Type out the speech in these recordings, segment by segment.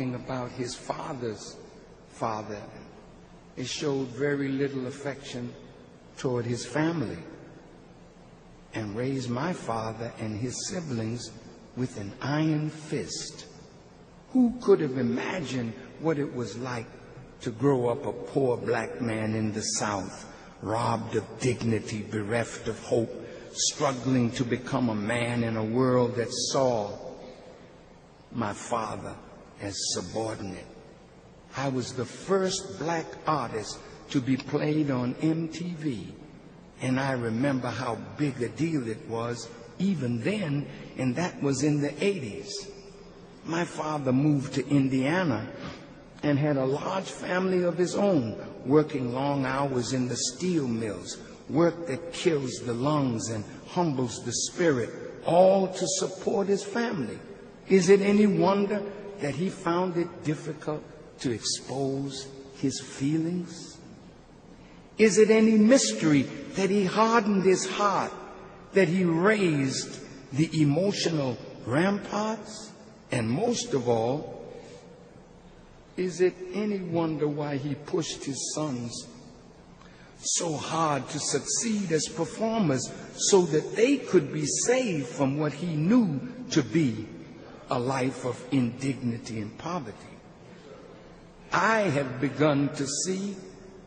about his father's father. He showed very little affection toward his family and raised my father and his siblings with an iron fist. Who could have imagined what it was like to grow up a poor black man in the South, robbed of dignity, bereft of hope, struggling to become a man in a world that saw my father as subordinate? I was the first black artist to be played on MTV, and I remember how big a deal it was even then, and that was in the 80s. My father moved to Indiana and had a large family of his own, working long hours in the steel mills, work that kills the lungs and humbles the spirit, all to support his family. Is it any wonder that he found it difficult to expose his feelings? Is it any mystery that he hardened his heart, that he raised the emotional ramparts? And most of all, is it any wonder why he pushed his sons so hard to succeed as performers so that they could be saved from what he knew to be a life of indignity and poverty? I have begun to see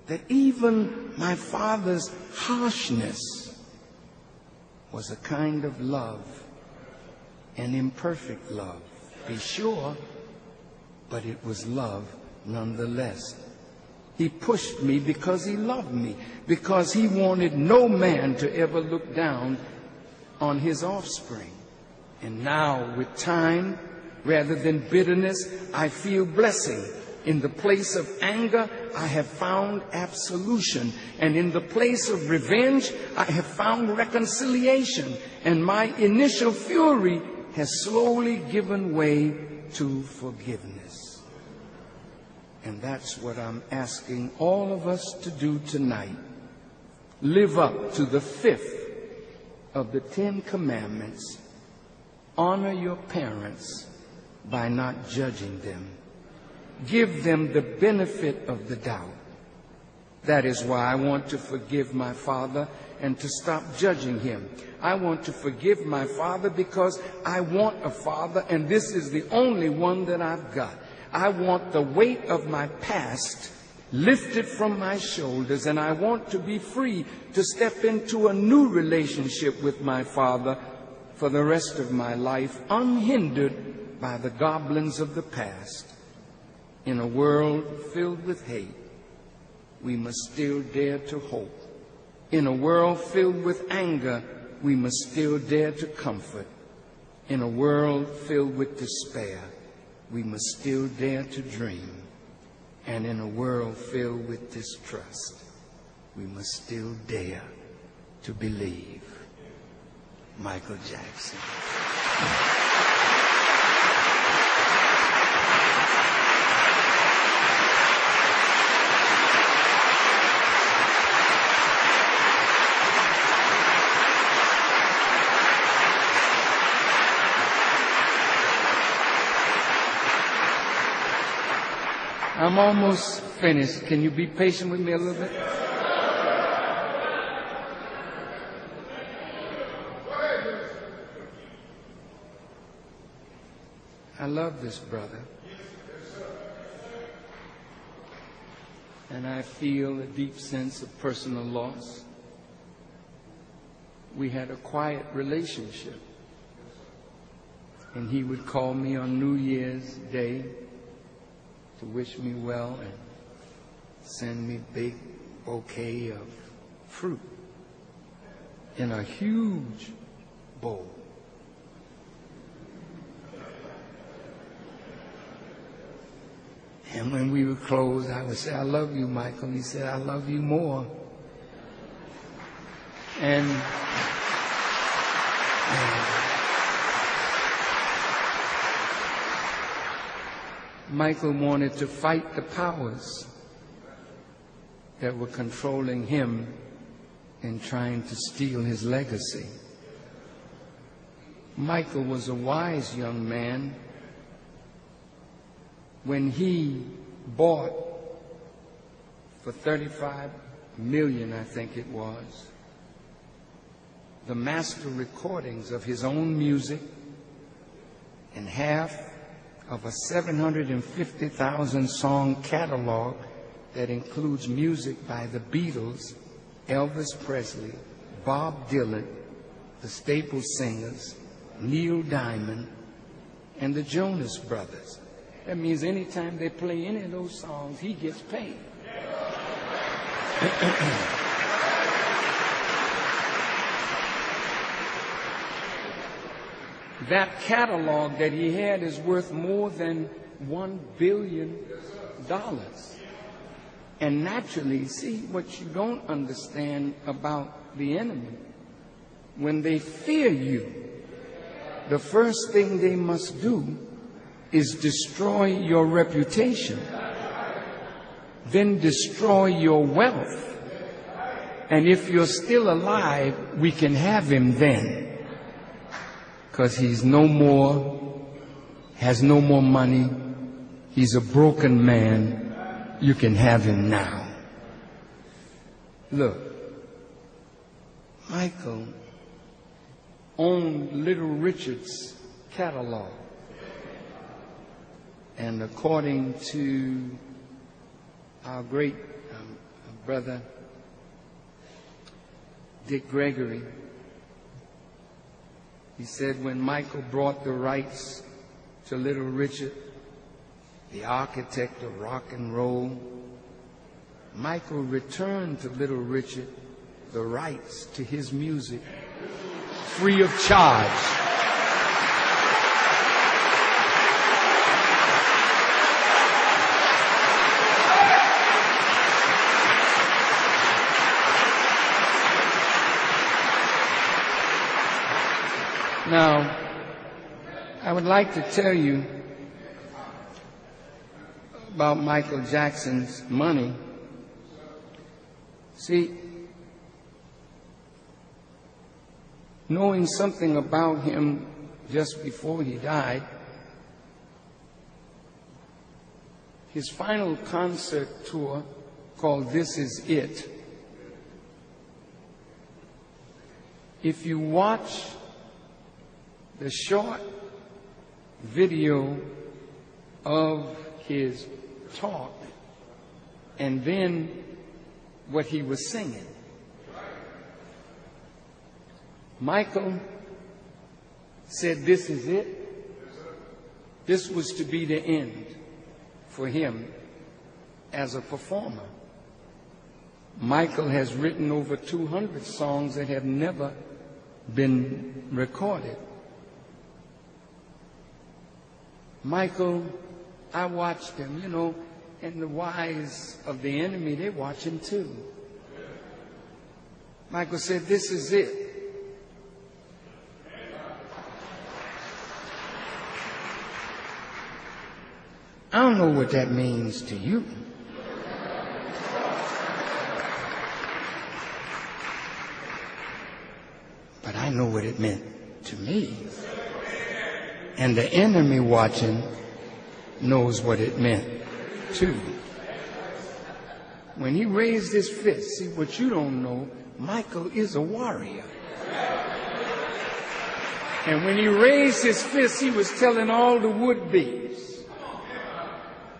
that even my father's harshness was a kind of love, an imperfect love, be sure, but it was love nonetheless. He pushed me because he loved me, because he wanted no man to ever look down on his offspring. And now, with time, rather than bitterness, I feel blessing. In the place of anger, I have found absolution. And in the place of revenge, I have found reconciliation. And my initial fury has slowly given way to forgiveness. And that's what I'm asking all of us to do tonight. Live up to the 5th of the 10 Commandments. Honor your parents by not judging them. Give them the benefit of the doubt. That is why I want to forgive my father and to stop judging him. I want to forgive my father because I want a father, and this is the only one that I've got. I want the weight of my past lifted from my shoulders, and I want to be free to step into a new relationship with my father for the rest of my life, unhindered by the goblins of the past. In a world filled with hate, we must still dare to hope. In a world filled with anger, we must still dare to comfort. In a world filled with despair, we must still dare to dream. And in a world filled with distrust, we must still dare to believe. Michael Jackson. I'm almost finished. Can you be patient with me a little bit? I love this brother. And I feel a deep sense of personal loss. We had a quiet relationship. And he would call me on New Year's Day to wish me well and send me a big bouquet of fruit in a huge bowl. And when we would close, I would say, "I love you, Michael." He said, "I love you more." And Michael wanted to fight the powers that were controlling him and trying to steal his legacy. Michael was a wise young man when he bought for $35 million, I think it was, the master recordings of his own music and half of a 750,000 song catalog that includes music by the Beatles, Elvis Presley, Bob Dylan, the Staple Singers, Neil Diamond, and the Jonas Brothers. That means anytime they play any of those songs, he gets paid. That catalog that he had is worth more than $1 billion. And naturally, see, what you don't understand about the enemy, when they fear you, the first thing they must do is destroy your reputation, then destroy your wealth. And if you're still alive, we can have him then. Because he's no more, has no more money. He's a broken man. You can have him now. Look, Michael owned Little Richard's catalog. And according to our great brother Dick Gregory, he said when Michael brought the rights to Little Richard, the architect of rock and roll, Michael returned to Little Richard the rights to his music free of charge. Now, I would like to tell you about Michael Jackson's money. See, knowing something about him just before he died, his final concert tour called This Is It. If you watch the short video of his talk and then what he was singing, Michael said, "This is it." This was to be the end for him as a performer. Michael has written over 200 songs that have never been recorded. Michael, I watched him, you know, and the wise of the enemy, they watch him too. Michael said, "This is it." I don't know what that means to you. But I know what it meant to me. And the enemy watching knows what it meant too. When he raised his fist, see, what you don't know, Michael is a warrior. And when he raised his fist, he was telling all the would-be's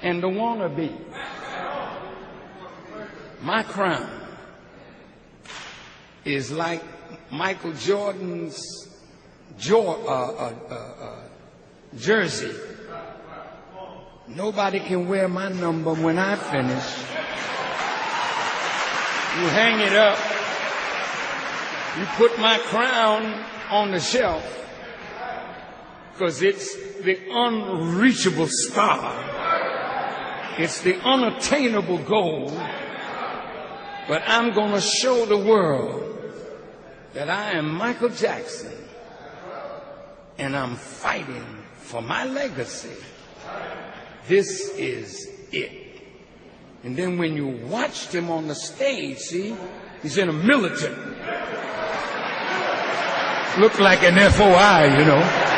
and the wannabe, my crown is like Michael Jordan's jersey. Nobody can wear my number when I finish. You hang it up. You put my crown on the shelf because it's the unreachable star. It's the unattainable goal. But I'm going to show the world that I am Michael Jackson and I'm fighting for my legacy. This is it. And then when you watched him on the stage, see, he's in a militant. Looked like an FOI, you know.